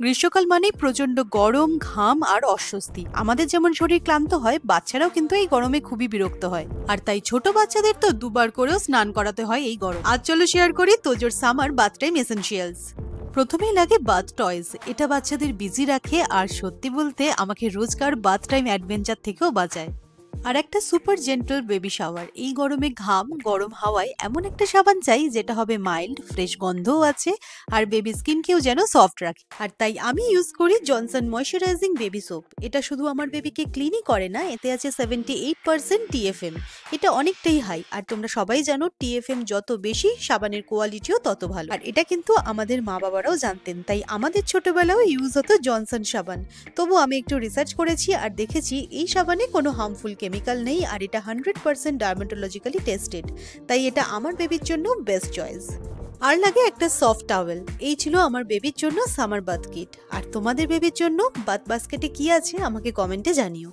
গ্রীষ্মকাল মানেই প্রচন্ড গরম, ঘাম আর অস্বস্তি। আমাদের যেমন শরীর ক্লান্ত হয়, বাচ্চারাও কিন্তু এই গরমে খুবই বিরক্ত হয়। আর তাই ছোট বাচ্চাদের তো দুবার করেও স্নান করাতে হয় এই গরম। আজ চলো শেয়ার করি তোজোর সামার বাথ টাইম এসেনশিয়ালস। প্রথমেই লাগে বাথ টয়েস। এটা বাচ্চাদের বিজি রাখে আর সত্যি বলতে আমাকে রোজকার বাথ টাইম অ্যাডভেঞ্চার থেকেও বাঁচায়। আর একটা সুপার জেন্টল বেবি শাওয়ার। এই গরমে ঘাম, গরম হাওয়ায় এমন একটা সাবান চাই যেটা হবে মাইল্ড, ফ্রেশ গন্ধও আছে আর বেবি স্কিনকেও যেন সফট রাখে। আর তাই আমি ইউজ করি জনসন ময়শ্চারাইজিং বেবি সোপ। এটা শুধু আমার বেবিকে ক্লিনই করে না, এতে আছে 78% TFM। এটা অনেকটাই হাই। আর তোমরা সবাই জানো TFM যত বেশি, সাবানের কোয়ালিটিও তত ভালো। আর এটা কিন্তু আমাদের মা বাবারাও জানতেন, তাই আমাদের ছোটবেলাও ইউজ হতো জনসন সাবান। তবু আমি একটু রিসার্চ করেছি আর দেখেছি এই সাবানে কোনো হার্মফুল কেমিক্যাল নেই আর এটা 100% ডার্মাটোলজিক্যালি টেস্টেড। তাই এটা আমার বেবির জন্য বেস্ট চয়েস। আর লাগে একটা সফট টাওয়েল। এই ছিল আমার বেবির জন্য সামার বাথ কিট। আর তোমাদের বেবির জন্য বাথ বাস্কেটে কি আছে আমাকে কমেন্টে জানিও।